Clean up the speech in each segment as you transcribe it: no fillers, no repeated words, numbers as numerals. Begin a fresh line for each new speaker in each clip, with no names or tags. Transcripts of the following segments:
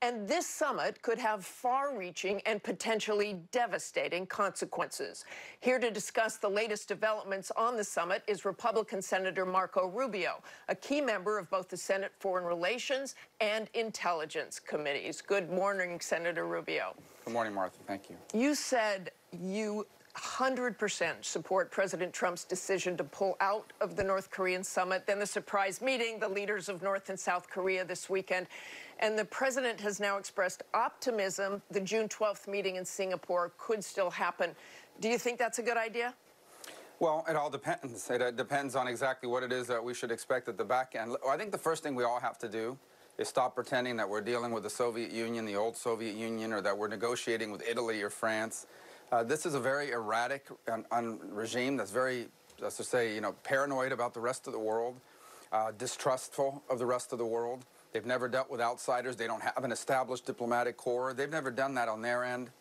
And this summit could have far-reaching and potentially devastating consequences. Here to discuss the latest developments on the summit is Republican Senator Marco Rubio, a key member of both the Senate Foreign Relations and Intelligence Committees. Good morning, Senator Rubio.
Good morning, Martha. Thank you.
You said you 100% support President Trump's decision to pull out of the North Korean summit, then the surprise meeting, the leaders of North and South Korea this weekend. And the president has now expressed optimism the June 12th meeting in Singapore could still happen. Do you think that's a good idea?
Well, it all depends. It depends on exactly what it is that we should expect at the back end. I think the first thing we all have to do is stop pretending that we're dealing with the Soviet Union, the old Soviet Union, or that we're negotiating with Italy or France. This is a very erratic regime that's very, let's just say, paranoid about the rest of the world, distrustful of the rest of the world. They've never dealt with outsiders. They don't have an established diplomatic corps. They've never done that on their end.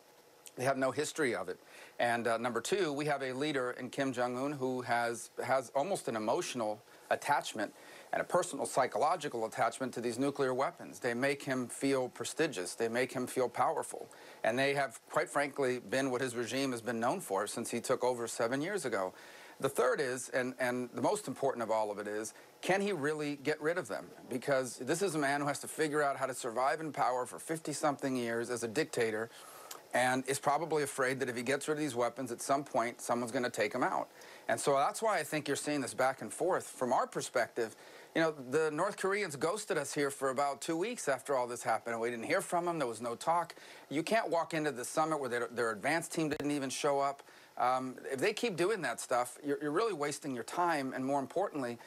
They have no history of it. And number two, we have a leader in Kim Jong-un who has almost an emotional attachment and a personal psychological attachment to these nuclear weapons. They make him feel prestigious. They make him feel powerful. And they have, quite frankly, been what his regime has been known for since he took over 7 years ago. The third is, and the most important of all of it is, can he really get rid of them? Because this is a man who has to figure out how to survive in power for 50-something years as a dictator, and is probably afraid that if he gets rid of these weapons, at some point, someone's going to take him out. And so that's why I think you're seeing this back and forth. From our perspective, the North Koreans ghosted us here for about 2 weeks after all this happened, and we didn't hear from them. There was no talk. You can't walk into the summit where their advance team didn't even show up. If they keep doing that stuff, you're really wasting your time, and more importantly,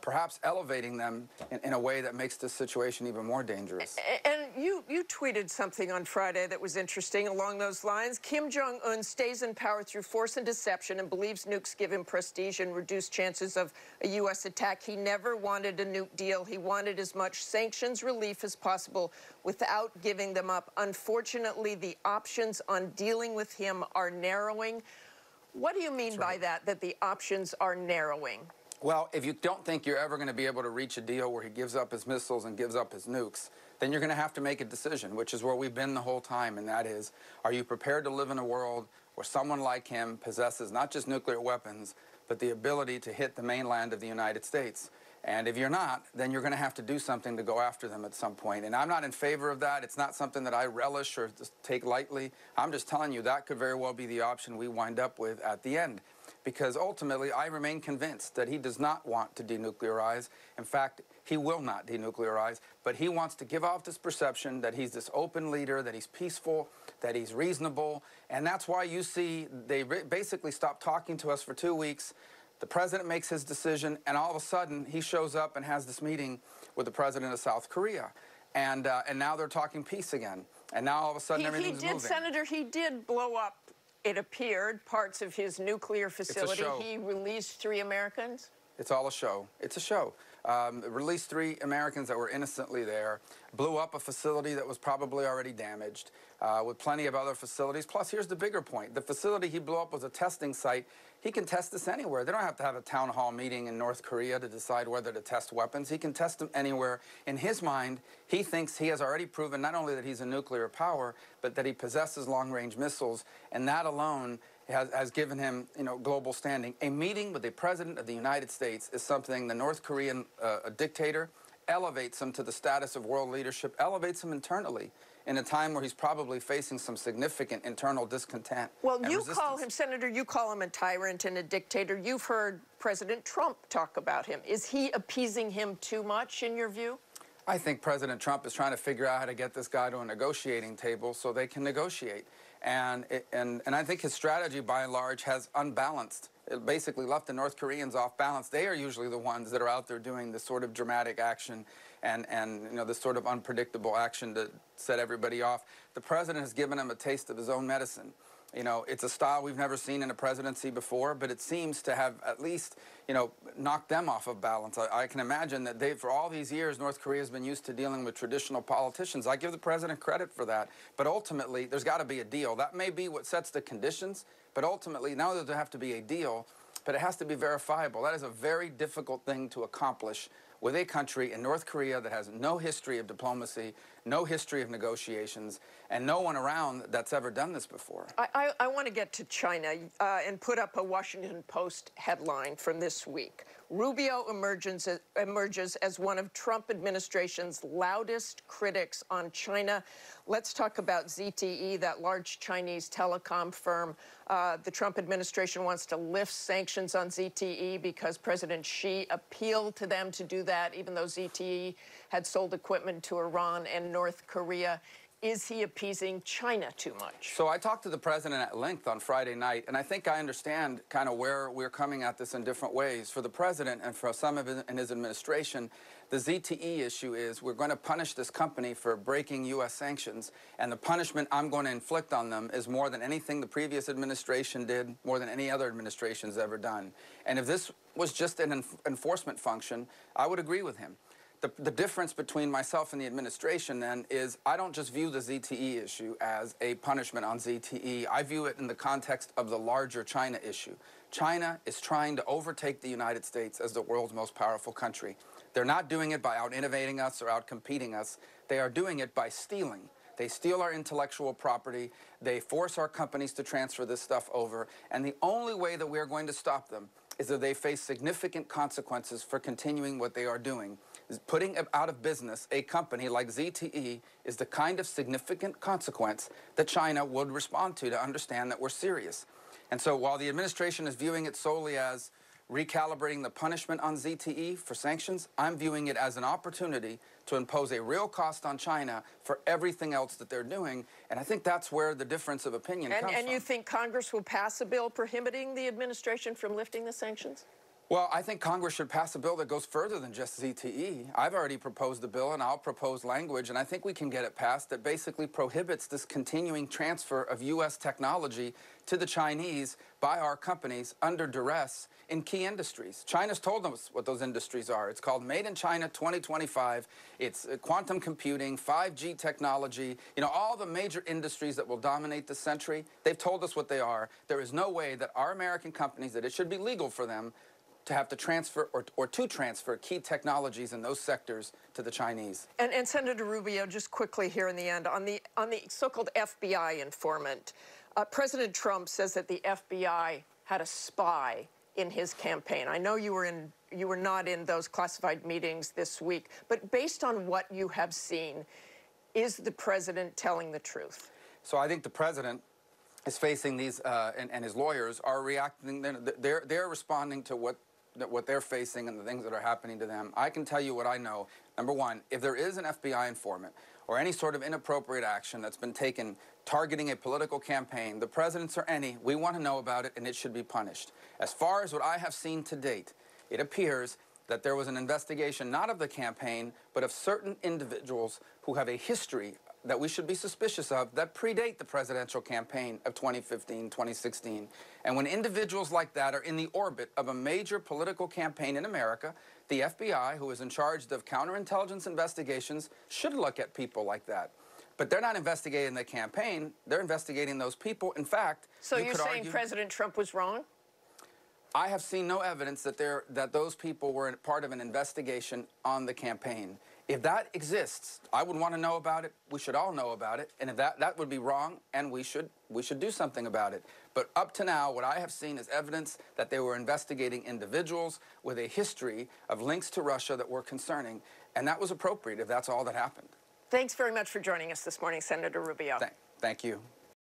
perhaps elevating them in a way that makes this situation even more dangerous.
And you tweeted something on Friday that was interesting along those lines. Kim Jong-un stays in power through force and deception and believes nukes give him prestige and reduce chances of a U.S. attack. He never wanted a nuke deal. He wanted as much sanctions relief as possible without giving them up. Unfortunately, the options on dealing with him are narrowing. What do you mean by that the options are narrowing?
Well, if you don't think you're ever going to be able to reach a deal where he gives up his missiles and gives up his nukes, then you're going to have to make a decision, which is where we've been the whole time, and that is, are you prepared to live in a world where someone like him possesses not just nuclear weapons, but the ability to hit the mainland of the United States? And if you're not, then you're going to have to do something to go after them at some point. And I'm not in favor of that. It's not something that I relish or just take lightly. I'm just telling you that could very well be the option we wind up with at the end. Because ultimately, I remain convinced that he does not want to denuclearize. In fact, he will not denuclearize, but he wants to give off this perception that he's this open leader, that he's peaceful, that he's reasonable. And that's why you see they basically stopped talking to us for 2 weeks. The president makes his decision, and all of a sudden, he shows up and has this meeting with the president of South Korea. And now they're talking peace again. And now all of a sudden, everything's moving.
Senator, he did blow up, it appeared, parts of his nuclear facility.
It's a show.
He released 3 Americans?
It's all a show. It's a show. Released 3 Americans that were innocently there, blew up a facility that was probably already damaged, with plenty of other facilities. Plus, here's the bigger point. The facility he blew up was a testing site. He can test this anywhere. They don't have to have a town hall meeting in North Korea to decide whether to test weapons. He can test them anywhere. In his mind, he thinks he has already proven not only that he's a nuclear power, but that he possesses long-range missiles, and that alone has given him, global standing. A meeting with the President of the United States is something the North Korean dictator elevates him to the status of world leadership, elevates him internally in a time where he's probably facing some significant internal discontent.
Well, you call him, Senator, you call him a tyrant and a dictator. You've heard President Trump talk about him. Is he appeasing him too much, in your view?
I think President Trump is trying to figure out how to get this guy to a negotiating table so they can negotiate. And I think his strategy, by and large, has unbalanced. It basically left the North Koreans off balance. They are usually the ones that are out there doing this sort of dramatic action and this sort of unpredictable action to set everybody off. The president has given them a taste of his own medicine. It's a style we've never seen in a presidency before, but it seems to have at least, knocked them off of balance. I can imagine that for all these years, North Korea has been used to dealing with traditional politicians. I give the president credit for that, but ultimately, there's got to be a deal. That may be what sets the conditions, but ultimately, now that there have to be a deal, but it has to be verifiable. That is a very difficult thing to accomplish with a country in North Korea that has no history of diplomacy, no history of negotiations, and no one around that's ever done this before.
I want to get to China and put up a Washington Post headline from this week. Rubio emerges as one of Trump administration's loudest critics on China. Let's talk about ZTE, that large Chinese telecom firm. The Trump administration wants to lift sanctions on ZTE because President Xi appealed to them to do that, even though ZTE had sold equipment to Iran and North Korea. Is he appeasing China too much?
So I talked to the president at length on Friday night, and I think I understand kind of where we're coming at this in different ways. For the president and for some of his administration, the ZTE issue is we're going to punish this company for breaking U.S. sanctions, and the punishment I'm going to inflict on them is more than anything the previous administration did, more than any other administration's ever done. And if this was just an enforcement function, I would agree with him. The difference between myself and the administration, then, is I don't just view the ZTE issue as a punishment on ZTE. I view it in the context of the larger China issue. China is trying to overtake the United States as the world's most powerful country. They're not doing it by out-innovating us or out-competing us. They are doing it by stealing. They steal our intellectual property. They force our companies to transfer this stuff over. And the only way that we're going to stop them is that they face significant consequences for continuing what they are doing. Putting out of business a company like ZTE is the kind of significant consequence that China would respond to understand that we're serious. And so while the administration is viewing it solely as recalibrating the punishment on ZTE for sanctions, I'm viewing it as an opportunity to impose a real cost on China for everything else that they're doing. And I think that's where the difference of opinion comes from.
And you think Congress will pass a bill prohibiting the administration from lifting the sanctions?
Well, I think Congress should pass a bill that goes further than just ZTE. I've already proposed the bill, and I'll propose language, and I think we can get it passed that basically prohibits this continuing transfer of U.S. technology to the Chinese by our companies under duress in key industries. China's told us what those industries are. It's called Made in China 2025. It's quantum computing, 5G technology, all the major industries that will dominate this century. They've told us what they are. There is no way that our American companies, that it should be legal for them to have to transfer or to transfer key technologies in those sectors to the Chinese.
And Senator Rubio, just quickly here in the end, on the so-called FBI informant, President Trump says that the FBI had a spy in his campaign. I know you were not in those classified meetings this week, but based on what you have seen, is the president telling the truth?
So I think the president is facing these, and his lawyers are reacting. They're responding to what they're facing and the things that are happening to them. I can tell you what I know. Number one, if there is an FBI informant or any sort of inappropriate action that's been taken targeting a political campaign, the president's or any, we want to know about it, and it should be punished. As far as what I have seen to date, it appears that there was an investigation not of the campaign, but of certain individuals who have a history that we should be suspicious of that predate the presidential campaign of 2015, 2016. And when individuals like that are in the orbit of a major political campaign in America, the FBI, who is in charge of counterintelligence investigations, should look at people like that. But they're not investigating the campaign, they're investigating those people. In fact,
so you're saying President Trump was wrong?
I have seen no evidence that those people were part of an investigation on the campaign. If that exists, I would want to know about it. We should all know about it. And if that would be wrong, and we should do something about it. But up to now, what I have seen is evidence that they were investigating individuals with a history of links to Russia that were concerning. And that was appropriate if that's all that happened.
Thanks very much for joining us this morning, Senator Rubio.
Thank you.